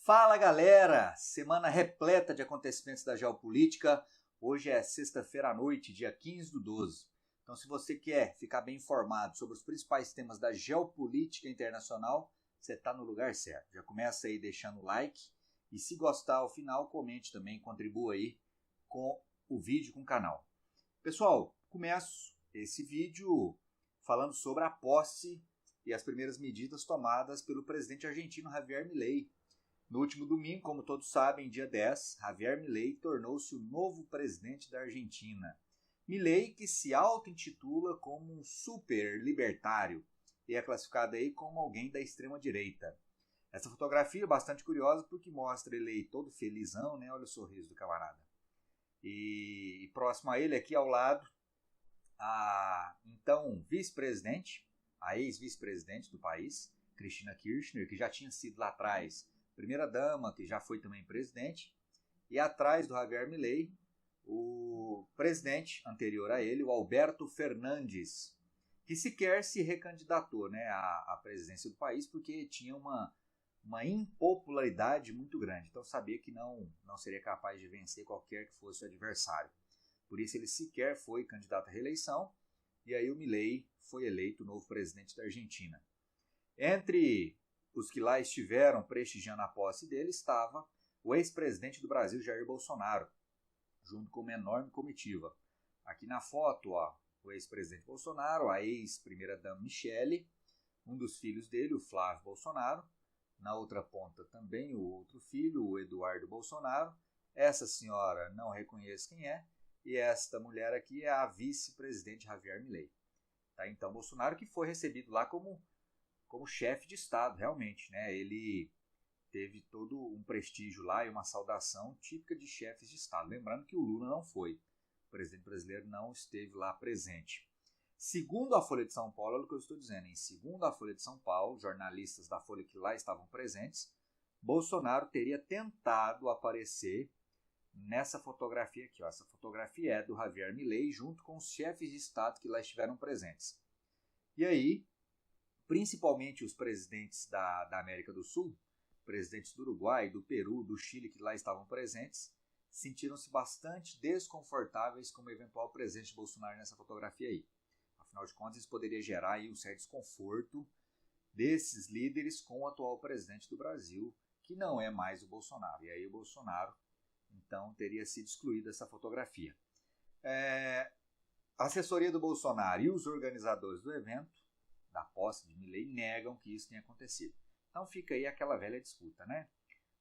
Fala galera! Semana repleta de acontecimentos da geopolítica. Hoje é sexta-feira à noite, dia 15/12. Então, se você quer ficar bem informado sobre os principais temas da geopolítica internacional, você está no lugar certo. Já começa aí deixando o like e, se gostar ao final, comente também, contribua aí com o vídeo, com o canal. Pessoal, começo esse vídeo falando sobre a posse e as primeiras medidas tomadas pelo presidente argentino Javier Milei. No último domingo, como todos sabem, dia 10, Javier Milei tornou-se o novo presidente da Argentina. Milei, que se auto-intitula como um super libertário e é classificado aí como alguém da extrema-direita. Essa fotografia é bastante curiosa porque mostra ele aí todo felizão, né? Olha o sorriso do camarada. E próximo a ele, aqui ao lado, a então vice-presidente, a ex-vice-presidente do país, Cristina Kirchner, que já tinha sido lá atrás primeira-dama, que já foi também presidente, e atrás do Javier Milei, o presidente anterior a ele, o Alberto Fernandes, que sequer se recandidatou, né, à presidência do país porque tinha uma impopularidade muito grande. Então sabia que não seria capaz de vencer qualquer que fosse o adversário. Por isso ele sequer foi candidato à reeleição, e aí o Milei foi eleito o novo presidente da Argentina. Entre os que lá estiveram prestigiando a posse dele estava o ex-presidente do Brasil, Jair Bolsonaro, junto com uma enorme comitiva. Aqui na foto, ó, o ex-presidente Bolsonaro, a ex-primeira-dama Michele, um dos filhos dele, o Flávio Bolsonaro, na outra ponta também o outro filho, o Eduardo Bolsonaro. Essa senhora não reconheço quem é, e esta mulher aqui é a vice-presidente Javier Milei. Tá, então, Bolsonaro que foi recebido lá como chefe de Estado, realmente, né? Ele teve todo um prestígio lá e uma saudação típica de chefes de Estado. Lembrando que o Lula não foi. O presidente brasileiro não esteve lá presente. Segundo a Folha de São Paulo, é o que eu estou dizendo, hein? Segundo a Folha de São Paulo, jornalistas da Folha que lá estavam presentes, Bolsonaro teria tentado aparecer nessa fotografia aqui. Ó. Essa fotografia é do Javier Milei junto com os chefes de Estado que lá estiveram presentes. E aí, principalmente os presidentes da América do Sul, presidentes do Uruguai, do Peru, do Chile, que lá estavam presentes, sentiram-se bastante desconfortáveis com o eventual presença de Bolsonaro nessa fotografia aí. Afinal de contas, isso poderia gerar aí um certo desconforto desses líderes com o atual presidente do Brasil, que não é mais o Bolsonaro. E aí o Bolsonaro, então, teria sido excluído dessa fotografia. A assessoria do Bolsonaro e os organizadores do evento da posse de Milei negam que isso tenha acontecido. Então fica aí aquela velha disputa, né?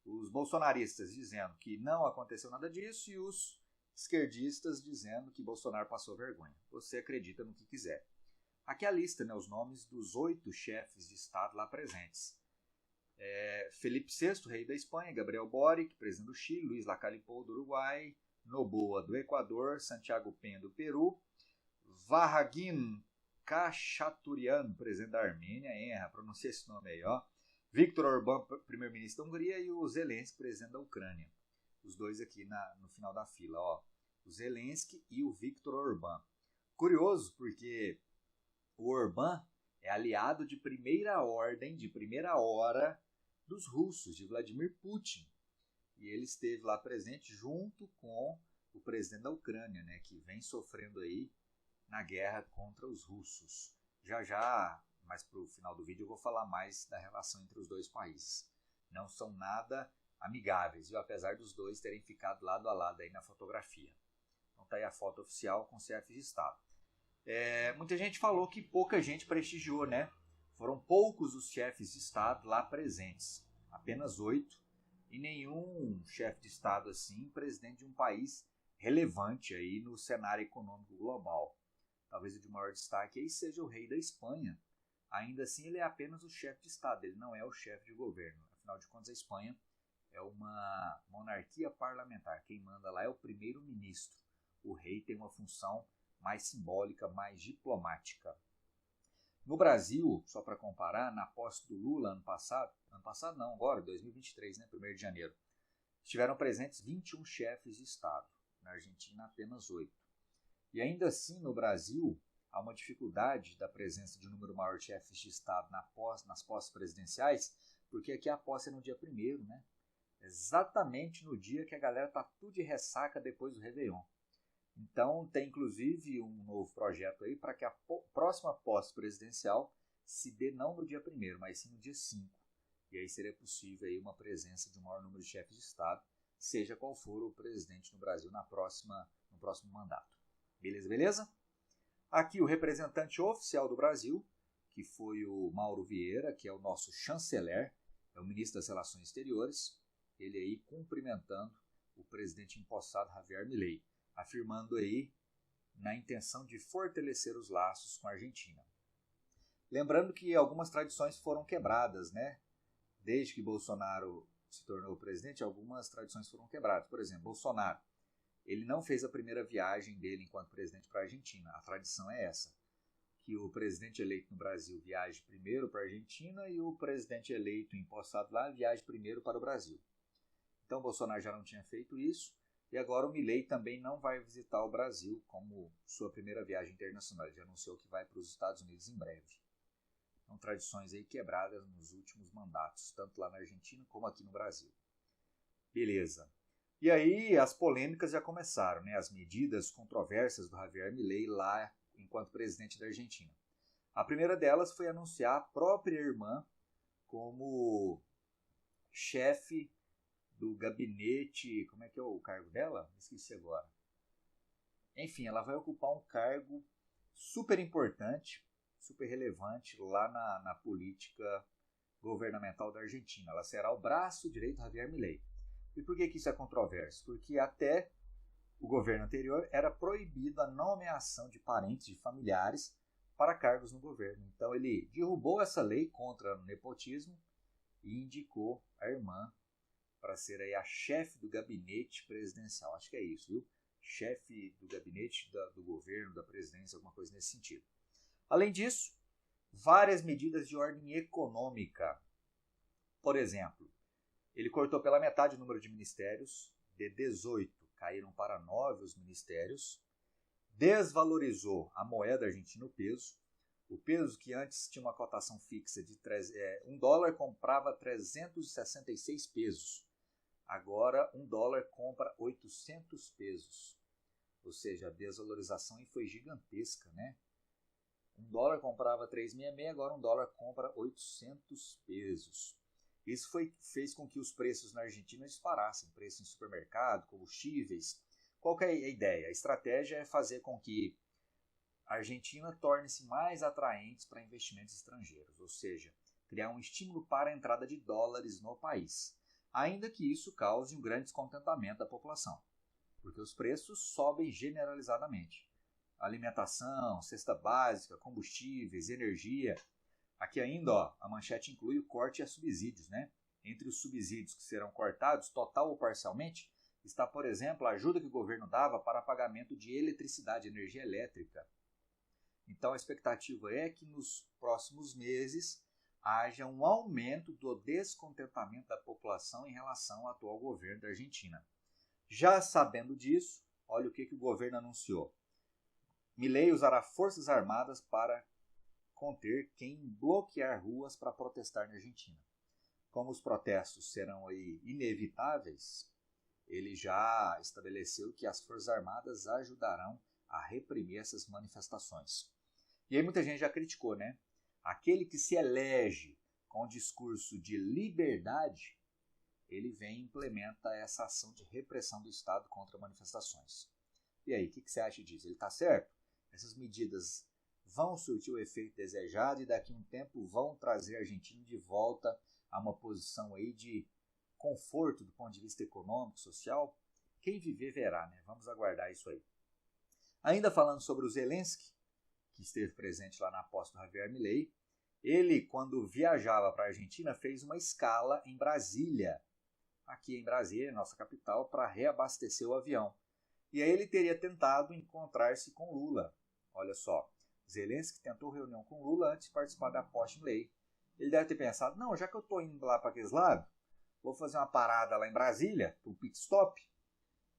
Os bolsonaristas dizendo que não aconteceu nada disso e os esquerdistas dizendo que Bolsonaro passou vergonha. Você acredita no que quiser. Aqui a lista, né, os nomes dos 8 chefes de Estado lá presentes. Felipe VI, rei da Espanha, Gabriel Boric, presidente do Chile, Luiz Lacalle Pou, do Uruguai, Noboa, do Equador, Santiago Peña, do Peru, Vahaguin Khachaturian, presidente da Armênia, pronuncia esse nome aí, ó. Viktor Orbán, primeiro-ministro da Hungria, e o Zelensky, presidente da Ucrânia. Os dois aqui no final da fila, ó. O Zelensky e o Viktor Orbán. Curioso, porque o Orbán é aliado de primeira ordem, de primeira hora, dos russos, de Vladimir Putin. E ele esteve lá presente junto com o presidente da Ucrânia, né, que vem sofrendo aí na guerra contra os russos. Já, mais para o final do vídeo, eu vou falar mais da relação entre os dois países. Não são nada amigáveis, viu? Apesar dos dois terem ficado lado a lado aí na fotografia. Então tá aí a foto oficial com chefes de Estado. Muita gente falou que pouca gente prestigiou, né? Foram poucos os chefes de Estado lá presentes. Apenas 8. E nenhum chefe de Estado assim, presidente de um país relevante aí no cenário econômico global. Talvez o de maior destaque aí seja o rei da Espanha. Ainda assim, ele é apenas o chefe de Estado, ele não é o chefe de governo. Afinal de contas, a Espanha é uma monarquia parlamentar. Quem manda lá é o primeiro-ministro. O rei tem uma função mais simbólica, mais diplomática. No Brasil, só para comparar, na posse do Lula ano passado não, agora, 2023, né, 1º de janeiro, estiveram presentes 21 chefes de Estado. Na Argentina, apenas 8. E ainda assim, no Brasil, há uma dificuldade da presença de um número maior de chefes de Estado nas posses presidenciais, porque aqui a posse é no dia 1º, né? exatamente no dia que a galera tá tudo de ressaca depois do Réveillon. Então tem inclusive um novo projeto aí para que a próxima posse presidencial se dê não no dia 1º, mas sim no dia 5. E aí seria possível aí uma presença de um maior número de chefes de Estado, seja qual for o presidente no Brasil no próximo mandato. Beleza, beleza? Aqui o representante oficial do Brasil, que foi o Mauro Vieira, que é o nosso chanceler, é o ministro das Relações Exteriores, ele aí cumprimentando o presidente empossado Javier Milei, afirmando aí na intenção de fortalecer os laços com a Argentina. Lembrando que algumas tradições foram quebradas, né? Desde que Bolsonaro se tornou presidente, algumas tradições foram quebradas. Por exemplo, Bolsonaro, ele não fez a primeira viagem dele enquanto presidente para a Argentina. A tradição é essa, que o presidente eleito no Brasil viaje primeiro para a Argentina e o presidente eleito empossado lá viaje primeiro para o Brasil. Então Bolsonaro já não tinha feito isso e agora o Milei também não vai visitar o Brasil como sua primeira viagem internacional. Ele já anunciou que vai para os Estados Unidos em breve. Então tradições aí quebradas nos últimos mandatos, tanto lá na Argentina como aqui no Brasil. Beleza. E aí as polêmicas já começaram, né? As medidas controversas do Javier Milei lá enquanto presidente da Argentina. A primeira delas foi anunciar a própria irmã como chefe do gabinete. Como é que é o cargo dela? Esqueci agora. Enfim, ela vai ocupar um cargo super importante, super relevante lá na política governamental da Argentina. Ela será o braço direito do Javier Milei. E por que isso é controverso? Porque até o governo anterior era proibido a nomeação de parentes, de familiares, para cargos no governo. Então ele derrubou essa lei contra o nepotismo e indicou a irmã para ser aí a chefe do gabinete presidencial. Acho que é isso, viu? Chefe do gabinete do governo, da presidência, alguma coisa nesse sentido. Além disso, várias medidas de ordem econômica. Por exemplo, ele cortou pela metade o número de ministérios, de 18 caíram para 9 os ministérios, desvalorizou a moeda argentina, o peso que antes tinha uma cotação fixa de $1 comprava 366 pesos, agora $1 compra 800 pesos, ou seja, a desvalorização foi gigantesca, né? $1 comprava 366, agora $1 compra 800 pesos. Isso fez com que os preços na Argentina disparassem, preços em supermercado, combustíveis. Qual que é a ideia? A estratégia é fazer com que a Argentina torne-se mais atraente para investimentos estrangeiros, ou seja, criar um estímulo para a entrada de dólares no país, ainda que isso cause um grande descontentamento da população, porque os preços sobem generalizadamente. Alimentação, cesta básica, combustíveis, energia. Aqui ainda, ó, a manchete inclui o corte a subsídios, né? Entre os subsídios que serão cortados, total ou parcialmente, está, por exemplo, a ajuda que o governo dava para pagamento de eletricidade, energia elétrica. Então a expectativa é que nos próximos meses haja um aumento do descontentamento da população em relação ao atual governo da Argentina. Já sabendo disso, olha o que o governo anunciou. Milei usará forças armadas para conter quem bloquear ruas para protestar na Argentina. Como os protestos serão aí inevitáveis, ele já estabeleceu que as forças armadas ajudarão a reprimir essas manifestações. E aí muita gente já criticou, né? Aquele que se elege com um discurso de liberdade, ele vem e implementa essa ação de repressão do Estado contra manifestações. E aí, o que você acha disso? Ele está certo? Essas medidas vão surtir o efeito desejado e daqui a um tempo vão trazer a Argentina de volta a uma posição aí de conforto do ponto de vista econômico, social? Quem viver verá, né? Vamos aguardar isso aí. Ainda falando sobre o Zelensky, que esteve presente lá na posse do Javier Milei, ele, quando viajava para a Argentina, fez uma escala em Brasília, aqui em Brasília, nossa capital, para reabastecer o avião. E aí ele teria tentado encontrar-se com Lula. Olha só, Zelensky tentou reunião com Lula antes de participar da posse de Milei. Ele deve ter pensado, não, já que eu estou indo lá para aqueles lados, vou fazer uma parada lá em Brasília, para um pit stop,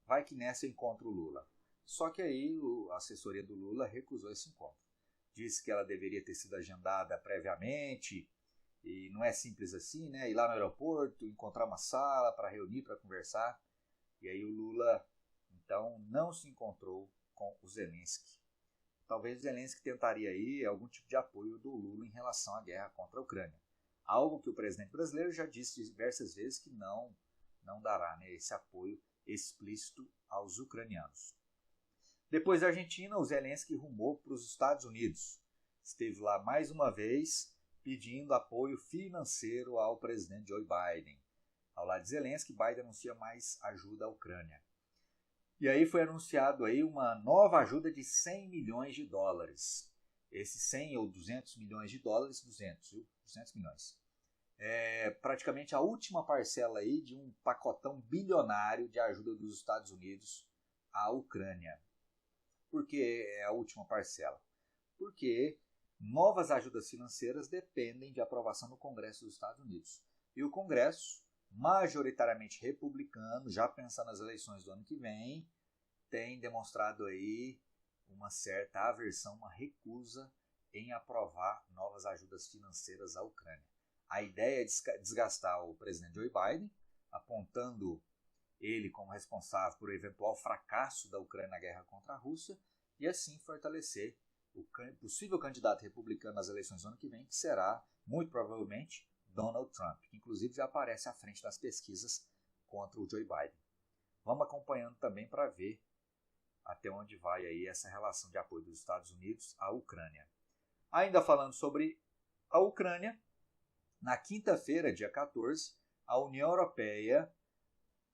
vai que nessa eu encontro o Lula. Só que aí a assessoria do Lula recusou esse encontro. Disse que ela deveria ter sido agendada previamente E não é simples assim, né? Ir lá no aeroporto, encontrar uma sala para reunir, para conversar. E aí o Lula, então, não se encontrou com o Zelensky. Talvez o Zelensky tentaria aí algum tipo de apoio do Lula em relação à guerra contra a Ucrânia. Algo que o presidente brasileiro já disse diversas vezes que não dará, né, esse apoio explícito aos ucranianos. Depois da Argentina, o Zelensky rumou para os Estados Unidos. Esteve lá mais uma vez pedindo apoio financeiro ao presidente Joe Biden. Ao lado de Zelensky, Biden anuncia mais ajuda à Ucrânia. E aí foi anunciado aí uma nova ajuda de 100 milhões de dólares. Esses 100 ou 200 milhões de dólares, 200 milhões. É praticamente a última parcela aí de um pacotão bilionário de ajuda dos Estados Unidos à Ucrânia. Por que é a última parcela? Porque novas ajudas financeiras dependem de aprovação no Congresso dos Estados Unidos. E o Congresso, majoritariamente republicano, já pensando nas eleições do ano que vem, tem demonstrado aí uma certa aversão, uma recusa em aprovar novas ajudas financeiras à Ucrânia. A ideia é desgastar o presidente Joe Biden, apontando ele como responsável por eventual fracasso da Ucrânia na guerra contra a Rússia e assim fortalecer o possível candidato republicano nas eleições do ano que vem, que será, muito provavelmente, Donald Trump, que inclusive já aparece à frente das pesquisas contra o Joe Biden. Vamos acompanhando também para ver até onde vai aí essa relação de apoio dos Estados Unidos à Ucrânia. Ainda falando sobre a Ucrânia, na quinta-feira, dia 14, a União Europeia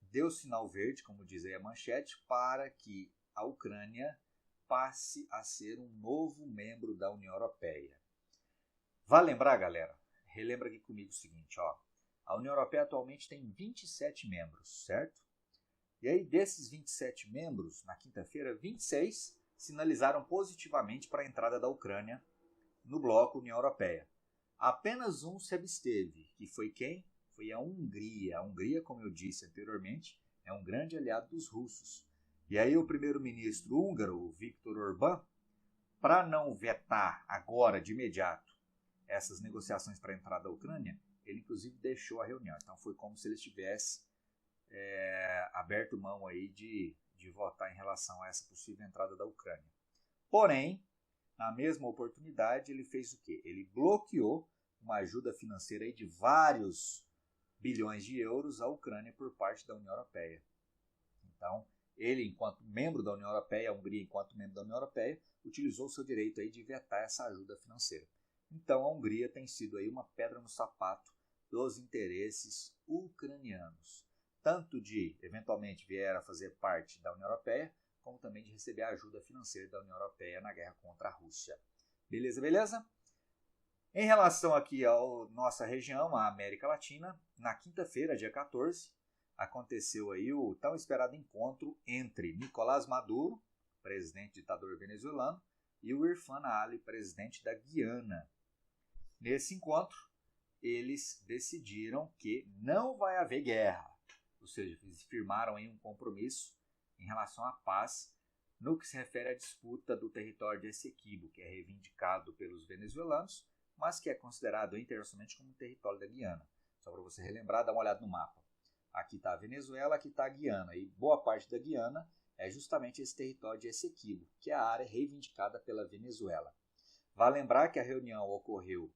deu sinal verde, como diz aí a manchete, para que a Ucrânia passe a ser um novo membro da União Europeia. Vale lembrar, galera? Relembra aqui comigo o seguinte, ó. A União Europeia atualmente tem 27 membros, certo? E aí, desses 27 membros, na quinta-feira, 26 sinalizaram positivamente para a entrada da Ucrânia no bloco União Europeia. Apenas um se absteve, que foi quem? Foi a Hungria. A Hungria, como eu disse anteriormente, é um grande aliado dos russos. E aí o primeiro-ministro húngaro, Viktor Orbán, para não vetar agora, de imediato, essas negociações para a entrada da Ucrânia, ele inclusive deixou a reunião. Então foi como se ele estivesse aberto mão aí de votar em relação a essa possível entrada da Ucrânia. Porém, na mesma oportunidade, ele fez o quê? Ele bloqueou uma ajuda financeira aí de vários bilhões de euros à Ucrânia por parte da União Europeia. Então, ele, enquanto membro da União Europeia, a Hungria, enquanto membro da União Europeia, utilizou o seu direito aí de vetar essa ajuda financeira. Então, a Hungria tem sido aí uma pedra no sapato dos interesses ucranianos, tanto de, eventualmente, vier a fazer parte da União Europeia, como também de receber a ajuda financeira da União Europeia na guerra contra a Rússia. Beleza, beleza? Em relação aqui à nossa região, a América Latina, na quinta-feira, dia 14, aconteceu aí o tão esperado encontro entre Nicolás Maduro, presidente ditador venezuelano, e o Irfan Ali, presidente da Guiana. Nesse encontro, eles decidiram que não vai haver guerra, ou seja, eles firmaram aí um compromisso em relação à paz no que se refere à disputa do território de Essequibo, que é reivindicado pelos venezuelanos, mas que é considerado internacionalmente como território da Guiana. Só para você relembrar, dá uma olhada no mapa. Aqui está a Venezuela, aqui está a Guiana, e boa parte da Guiana é justamente esse território de Essequibo, que é a área reivindicada pela Venezuela. Vale lembrar que a reunião ocorreu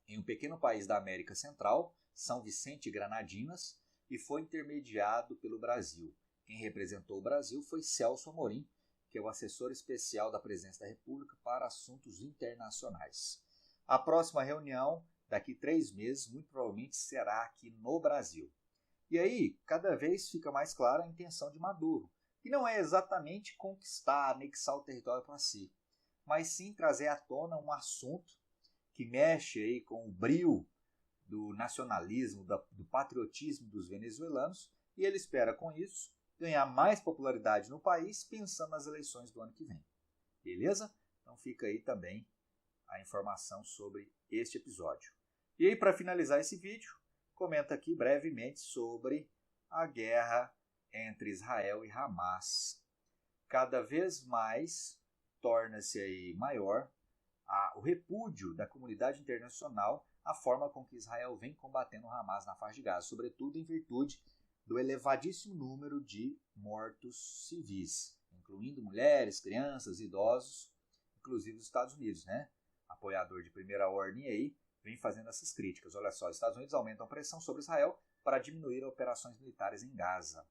em um pequeno país da América Central, São Vicente e Granadinas, e foi intermediado pelo Brasil. Quem representou o Brasil foi Celso Amorim, que é o assessor especial da Presidência da República para assuntos internacionais. A próxima reunião, daqui 3 meses, muito provavelmente será aqui no Brasil. E aí, cada vez fica mais clara a intenção de Maduro, que não é exatamente conquistar, anexar o território para si, mas sim trazer à tona um assunto que mexe aí com o brio do nacionalismo, do patriotismo dos venezuelanos, e ele espera com isso ganhar mais popularidade no país, pensando nas eleições do ano que vem. Beleza? Então fica aí também a informação sobre este episódio. E aí, para finalizar esse vídeo, comenta aqui brevemente sobre a guerra entre Israel e Hamas. Cada vez mais torna-se aí maior o repúdio da comunidade internacional à forma com que Israel vem combatendo o Hamas na faixa de Gaza, sobretudo em virtude do elevadíssimo número de mortos civis, incluindo mulheres, crianças, idosos, inclusive os Estados Unidos, né? Apoiador de primeira ordem aí, vem fazendo essas críticas. Olha só, os Estados Unidos aumentam a pressão sobre Israel para diminuir operações militares em Gaza.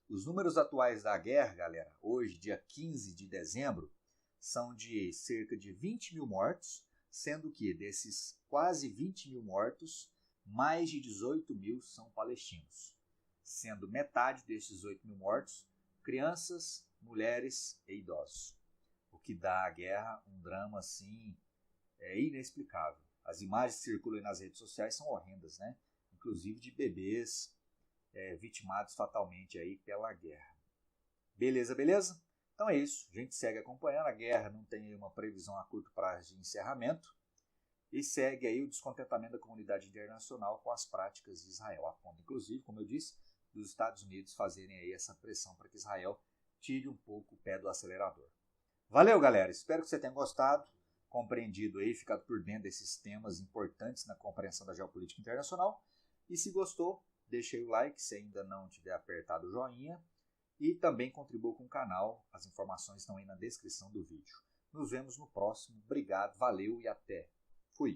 Os números atuais da guerra, galera, hoje, dia 15 de dezembro, são de cerca de 20 mil mortos, sendo que desses quase 20 mil mortos, mais de 18 mil são palestinos, sendo metade desses 18 mil mortos crianças, mulheres e idosos. O que dá à guerra um drama assim inexplicável. As imagens que circulam nas redes sociais são horrendas, né? Inclusive de bebês vitimados fatalmente aí pela guerra. Beleza, beleza? Então é isso, a gente segue acompanhando, a guerra não tem uma previsão a curto prazo de encerramento e segue aí o descontentamento da comunidade internacional com as práticas de Israel, a ponto, inclusive, como eu disse, dos Estados Unidos fazerem aí essa pressão para que Israel tire um pouco o pé do acelerador. Valeu, galera, espero que você tenha gostado, compreendido aí, ficado por dentro desses temas importantes na compreensão da geopolítica internacional, e se gostou, deixa aí o like, se ainda não tiver apertado o joinha, e também contribua com o canal, as informações estão aí na descrição do vídeo. Nos vemos no próximo, obrigado, valeu e até!